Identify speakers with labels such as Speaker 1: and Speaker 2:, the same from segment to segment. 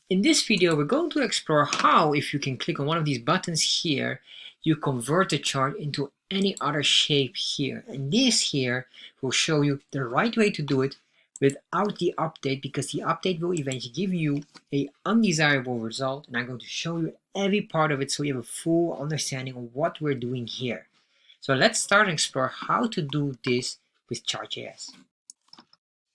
Speaker 1: In this video, we're going to explore how, if you can click on one of these buttons here, you convert the chart into any other shape here. And this here will show you the right way to do it without the update, because the update will eventually give you an undesirable result. And I'm going to show you every part of it so you have a full understanding of what we're doing here. So let's start and explore how to do this with chart.js.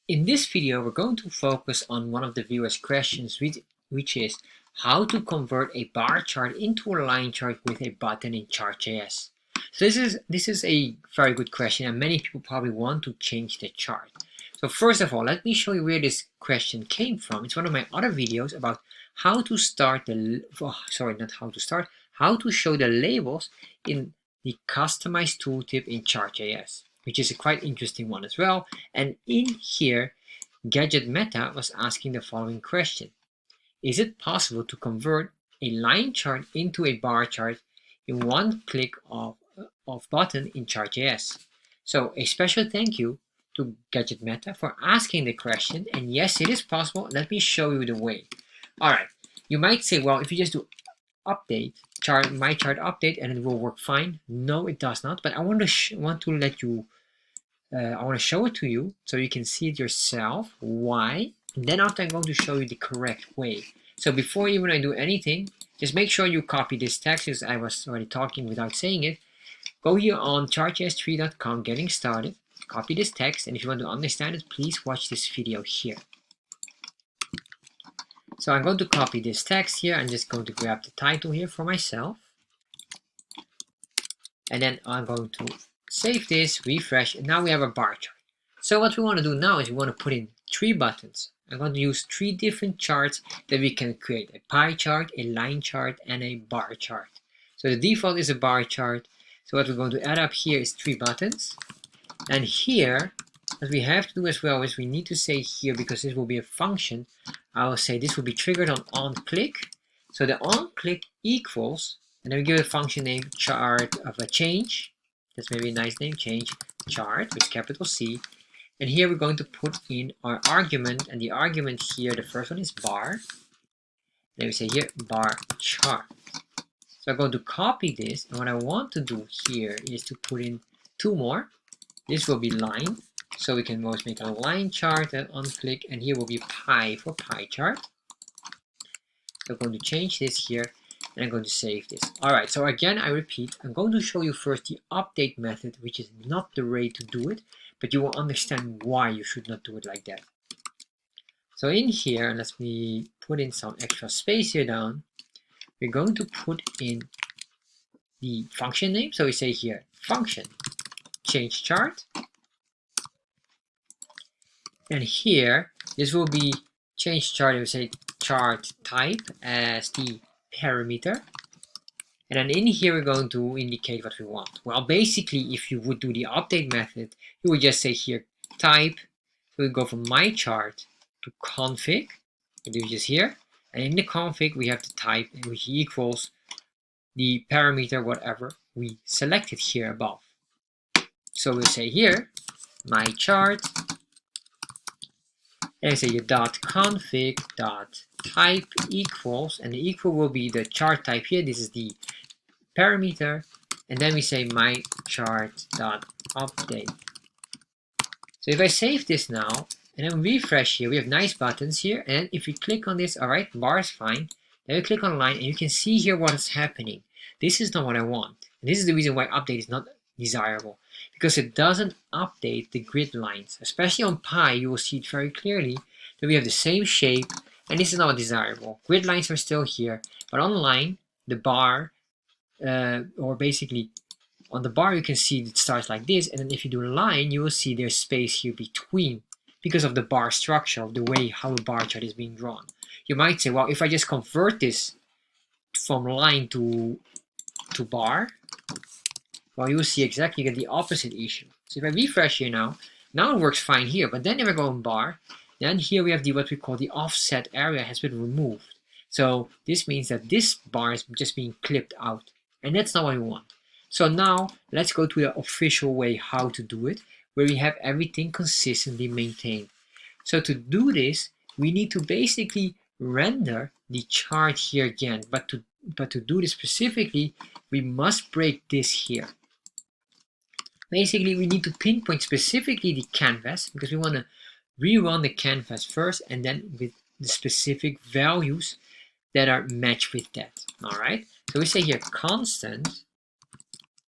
Speaker 1: In this video, we're going to focus on one of the viewers' questions, which is how to convert a bar chart into a line chart with a button in chart.js. So this is a very good question, and many people probably want to change the chart. So first of all, let me show you where this question came from. It's one of my other videos about how to start how to show the labels in the customized tooltip in chart.js, which is a quite interesting one as well. And in here, Gadget Meta was asking the following question. Is it possible to convert a line chart into a bar chart in one click of button in chart.js? So a special thank you to Gadget Meta for asking the question, and yes, it is possible. Let me show you the way. Alright, you might say, well, if you just do update my chart update and it will work fine. No, it does not, but I want to show it to you so you can see it yourself. Why? And then after, I'm going to show you the correct way. So before even I do anything, just make sure you copy this text, as I was already talking without saying it. Go here on chartjs3.com, getting started, copy this text, and if you want to understand it, please watch this video here. So I'm going to copy this text here. I'm just going to grab the title here for myself. And then I'm going to save this, refresh, and now we have a bar chart. So what we want to do now is we want to put in 3 buttons. I'm going to use 3 different charts that we can create: a pie chart, a line chart, and a bar chart. So the default is a bar chart. So what we're going to add up here is 3 buttons. And here, what we have to do as well is we need to say here, because this will be a function, I will say this will be triggered on click. So the on click equals, and then we give it a function name chart of a change. That's maybe a nice name, change chart with capital C. And here we're going to put in our argument, and the argument here, the first one is bar. Then we say here bar chart. So I'm going to copy this, and what I want to do here is to put in 2 more. This will be line, so we can always make a line chart and on click, and here will be pie for pie chart. So I'm going to change this here, and I'm going to save this. Alright, so again, I repeat, I'm going to show you first the update method, which is not the way to do it, but you will understand why you should not do it like that. So in here, let me put in some extra space here down. We're going to put in the function name. So we say here, function, change chart. And here, this will be change chart, and we say chart type as the parameter. And then in here, we're going to indicate what we want. Well, basically, if you would do the update method, you would just say here type. So we go from my chart to config, which is here. And in the config, we have the type, which equals the parameter, whatever we selected here above. So we'll say here my chart, and say your .config .type equals, and the equal will be the chart type here. This is the parameter, and then we say my chart .update. So if I save this now and then refresh here, we have nice buttons here, and if we click on this, alright, bar is fine. Then we click on line, and you can see here what is happening. This is not what I want, and this is the reason why update is not desirable, because it doesn't update the grid lines. Especially on Pi, you will see it very clearly that we have the same shape, and this is not desirable. Grid lines are still here, but on line, the bar, or basically on the bar, you can see it starts like this, and then if you do a line, you will see there's space here between, because of the bar structure, of the way how a bar chart is being drawn. You might say, well, if I just convert this from line to bar, well, you will see exactly the opposite issue. So if I refresh here now it works fine here, but then if I go in bar, then here we have what we call the offset area has been removed. So this means that this bar is just being clipped out, and that's not what we want. So now let's go to the official way how to do it, where we have everything consistently maintained. So to do this, we need to basically render the chart here again. But to do this specifically, we must break this here. Basically, we need to pinpoint specifically the canvas because we want to rerun the canvas first and then with the specific values that are matched with that. All right. So we say here constant,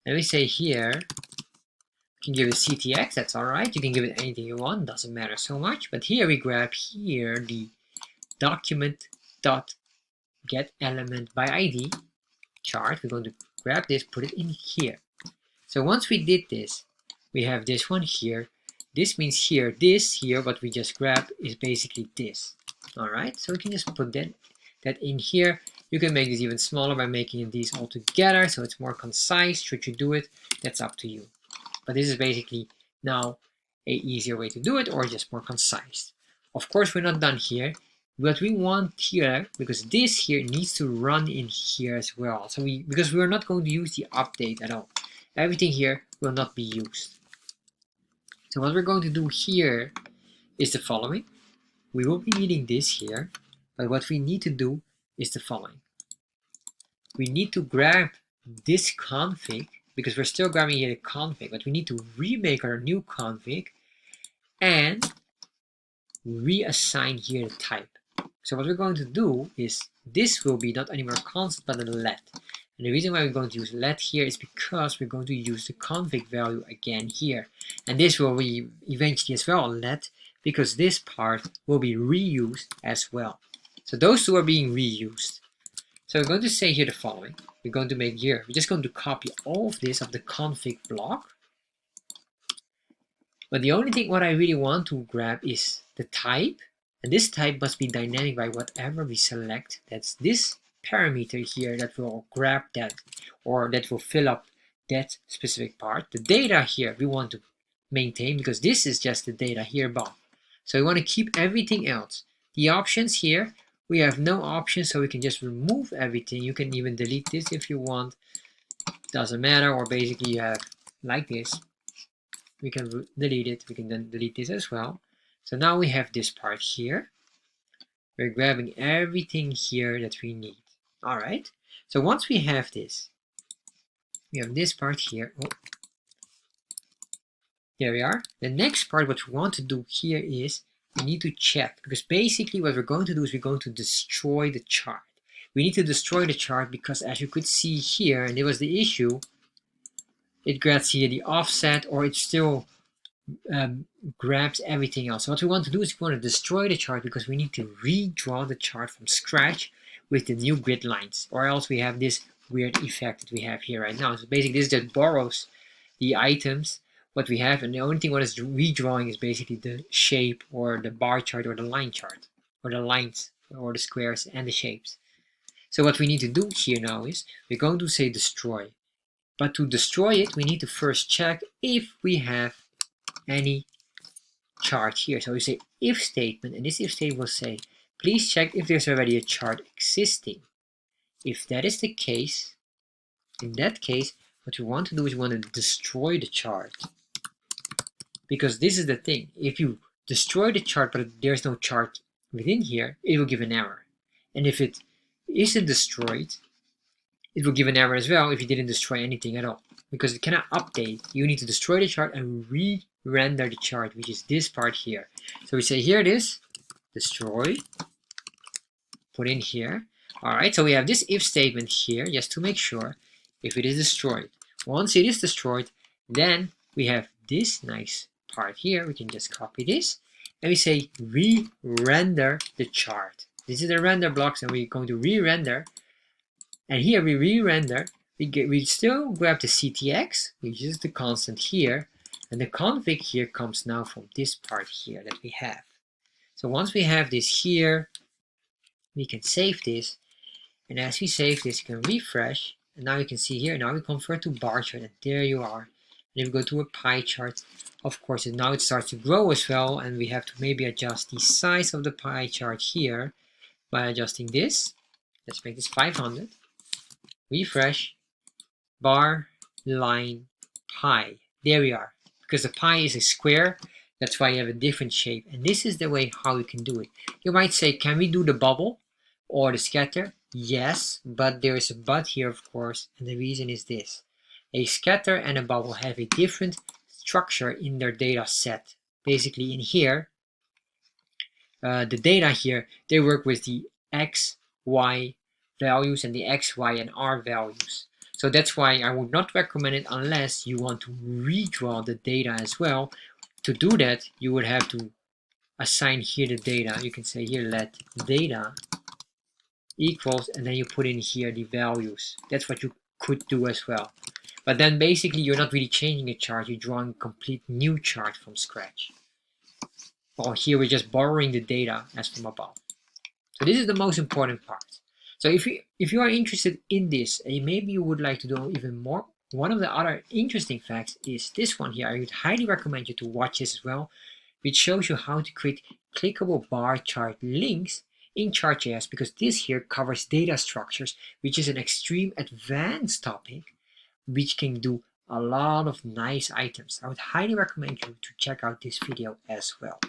Speaker 1: and we say here you can give it CTX. That's all right. You can give it anything you want. Doesn't matter so much. But here we grab here the document dot get element by ID chart. We're going to grab this, put it in here. So once we did this, we have this one here. This means here, this here, what we just grabbed is basically this. All right, so we can just put that in here. You can make this even smaller by making these all together, so it's more concise. Should you do it, that's up to you. But this is basically now a easier way to do it, or just more concise. Of course, we're not done here. What we want here, because this here needs to run in here as well. So because we are not going to use the update at all. Everything here will not be used. So what we're going to do here is the following. We will be needing this here, but what we need to do is the following. We need to grab this config, because we're still grabbing here the config, but we need to remake our new config and reassign here the type. So what we're going to do is this will be not anymore constant but a let. And the reason why we're going to use let here is because we're going to use the config value again here. And this will be eventually as well let, because this part will be reused as well. So those two are being reused. So we're going to say here the following. We're going to make here, we're just going to copy all of this of the config block. But the only thing what I really want to grab is the type. And this type must be dynamic by whatever we select. That's this parameter here that will grab that, or that will fill up that specific part. The data here we want to maintain because this is just the data here above. So we want to keep everything else. The options here, we have no options, so we can just remove everything. You can even delete this if you want. Doesn't matter, or basically you have like this. We can delete it. We can then delete this as well. So now we have this part here. We're grabbing everything here that we need. All right. So once we have this, we have this part here. Oh, there we are. The next part, what we want to do here is we need to check, because basically what we're going to do is we're going to destroy the chart. We need to destroy the chart because, as you could see here, and it was the issue, it grabs here the offset, or it still grabs everything else. So what we want to do is we want to destroy the chart because we need to redraw the chart from scratch with the new grid lines, or else we have this weird effect that we have here right now. So basically this just borrows the items what we have, and the only thing what is redrawing is basically the shape or the bar chart or the line chart, or the lines or the squares and the shapes. So what we need to do here now is we're going to say destroy. But to destroy it, we need to first check if we have any chart here. So we say if statement, and this if statement will say, please check if there's already a chart existing. If that is the case, in that case, what we want to do is we want to destroy the chart. Because this is the thing, if you destroy the chart but there's no chart within here, it will give an error. And if it isn't destroyed, it will give an error as well if you didn't destroy anything at all. Because it cannot update. You need to destroy the chart and re-render the chart, which is this part here. So we say here it is, destroy, put in here. Alright, so we have this if statement here, just to make sure if it is destroyed. Once it is destroyed, then we have this nice part here. We can just copy this, and we say re-render the chart. This is the render blocks, and we're going to re-render. And here we re-render. We still grab the CTX, which is the constant here, and the config here comes now from this part here that we have. So once we have this here, we can save this, and as we save this, you can refresh, and now you can see here, now we convert to bar chart, and there you are. And if we go to a pie chart, of course, and now it starts to grow as well, and we have to maybe adjust the size of the pie chart here by adjusting this. Let's make this 500. Refresh, bar, line, pie. There we are. Because the pie is a square, that's why you have a different shape. And this is the way how you can do it. You might say, can we do the bubble? or the scatter? Yes, but there is a but here, of course, and the reason is this. A scatter and a bubble have a different structure in their data set. Basically in here, the data here, they work with the x, y values and the x, y, and r values. So that's why I would not recommend it unless you want to redraw the data as well. To do that, you would have to assign here the data. You can say here let data equals, and then you put in here the values. That's what you could do as well. But then basically you're not really changing a chart, you're drawing a complete new chart from scratch. Well, here we're just borrowing the data as from above. So this is the most important part. So if you are interested in this and maybe you would like to know even more, one of the other interesting facts is this one here. I would highly recommend you to watch this as well, which shows you how to create clickable bar chart links in chart.js, because this here covers data structures, which is an extreme advanced topic which can do a lot of nice items. I would highly recommend you to check out this video as well.